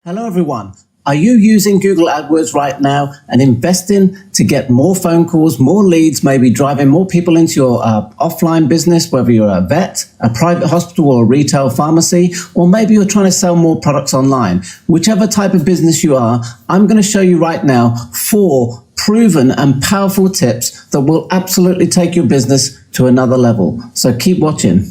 Hello everyone. Are you using Google AdWords right now and investing to get more phone calls, more leads, maybe driving more people into your offline business, whether you're a vet, a private hospital or a retail pharmacy, or maybe you're trying to sell more products online? Whichever type of business you are, I'm going to show you right now 4 proven and powerful tips that will absolutely take your business to another level. So keep watching.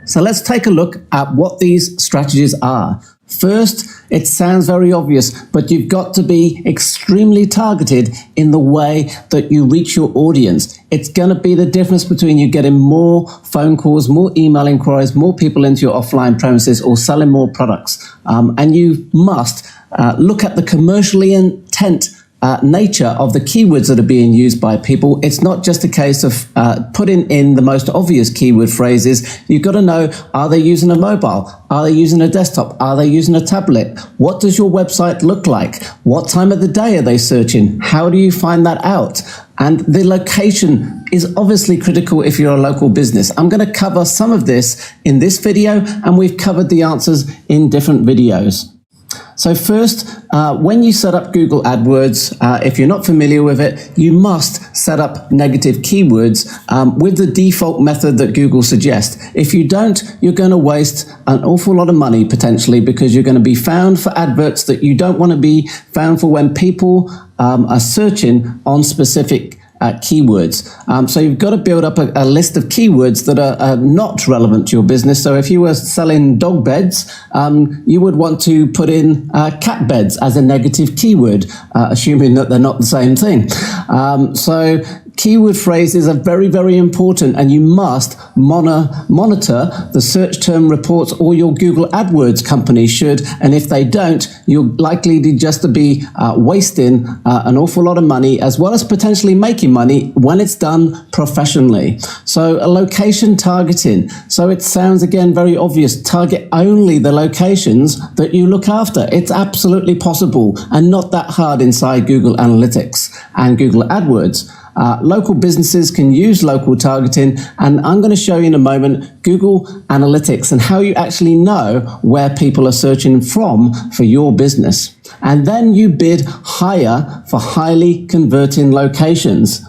So let's take a look at what these strategies are. First, it sounds very obvious, but you've got to be extremely targeted in the way that you reach your audience. It's going to be the difference between you getting more phone calls, more email inquiries, more people into your offline premises, or selling more products. And you must look at the commercially intent nature of the keywords that are being used by people. It's not just a case of putting in the most obvious keyword phrases. You've got to know, are they using a mobile? Are they using a desktop? Are they using a tablet? What does your website look like? What time of the day are they searching? How do you find that out? And the location is obviously critical if you're a local business. I'm going to cover some of this in this video, and we've covered the answers in different videos. So first, when you set up Google AdWords, if you're not familiar with it, you must set up negative keywords with the default method that Google suggests. If you don't, you're going to waste an awful lot of money potentially, because you're going to be found for adverts that you don't want to be found for when people are searching on specific keywords. So you've got to build up a list of keywords that are not relevant to your business. So if you were selling dog beds, you would want to put in cat beds as a negative keyword, assuming that they're not the same thing. So keyword phrases are very, very important, and you must monitor the search term reports, or your Google AdWords company should. And if they don't, you're likely to just be wasting an awful lot of money, as well as potentially making money when it's done professionally. So a location targeting. So it sounds again very obvious. Target only the locations that you look after. It's absolutely possible and not that hard inside Google Analytics and Google AdWords. Local businesses can use local targeting, and I'm going to show you in a moment Google Analytics and how you actually know where people are searching from for your business. And then you bid higher for highly converting locations.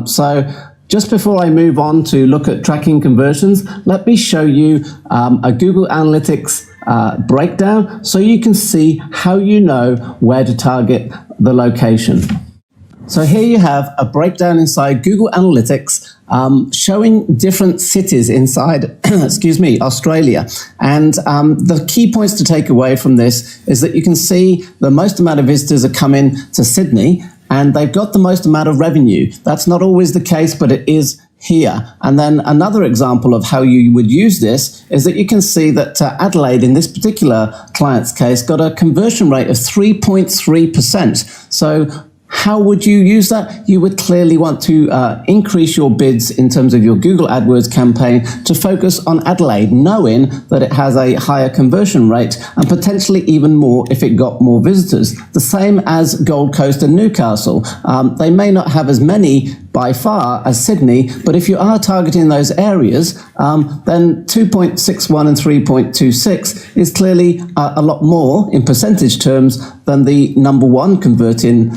So just before I move on to look at tracking conversions, let me show you a Google Analytics breakdown so you can see how you know where to target the location. So here you have a breakdown inside Google Analytics showing different cities inside, excuse me, Australia. And the key points to take away from this is that you can see the most amount of visitors are coming to Sydney, and they've got the most amount of revenue. That's not always the case, but it is here. And then another example of how you would use this is that you can see that Adelaide, in this particular client's case, got a conversion rate of 3.3%. So how would you use that? You would clearly want to increase your bids in terms of your Google AdWords campaign to focus on Adelaide, knowing that it has a higher conversion rate and potentially even more if it got more visitors. The same as Gold Coast and Newcastle. They may not have as many by far as Sydney, but if you are targeting those areas, then 2.61 and 3.26 is clearly a lot more in percentage terms than the number one converting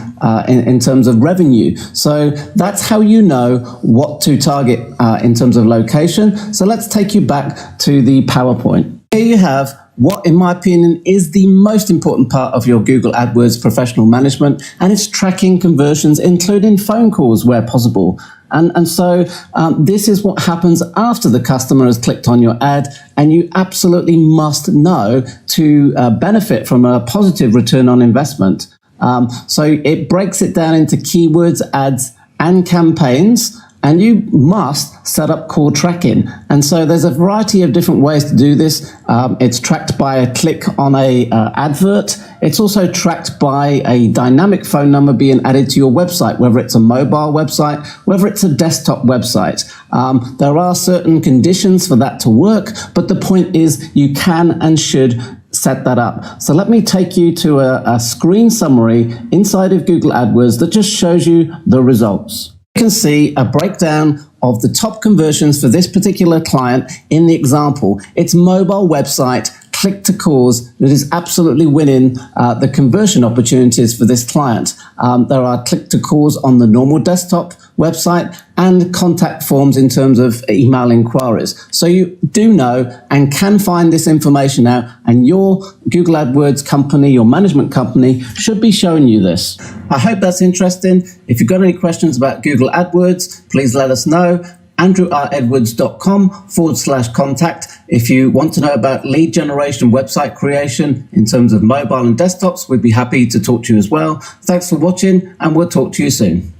in terms of revenue. So that's how you know what to target in terms of location. So let's take you back to the PowerPoint. Here you have what, in my opinion, is the most important part of your Google AdWords professional management, and it's tracking conversions, including phone calls where possible. And so this is what happens after the customer has clicked on your ad, and you absolutely must know to benefit from a positive return on investment. So it breaks it down into keywords, ads, and campaigns. And you must set up core tracking. And so there's a variety of different ways to do this. It's tracked by a click on a advert. It's also tracked by a dynamic phone number being added to your website, whether it's a mobile website, whether it's a desktop website. There are certain conditions for that to work, but the point is you can and should set that up. So let me take you to a screen summary inside of Google AdWords that just shows you the results. You can see a breakdown of the top conversions for this particular client in the example. It's mobile website, click to calls that is absolutely winning the conversion opportunities for this client. There are click to calls on the normal desktop website and contact forms in terms of email inquiries. So you do know and can find this information out, and your Google AdWords company, your management company, should be showing you this. I hope that's interesting. If you've got any questions about Google AdWords, please let us know. andrew@edwards.com/contact. If you want to know about lead generation, website creation in terms of mobile and desktops, we'd be happy to talk to you as well. Thanks for watching, and we'll talk to you soon.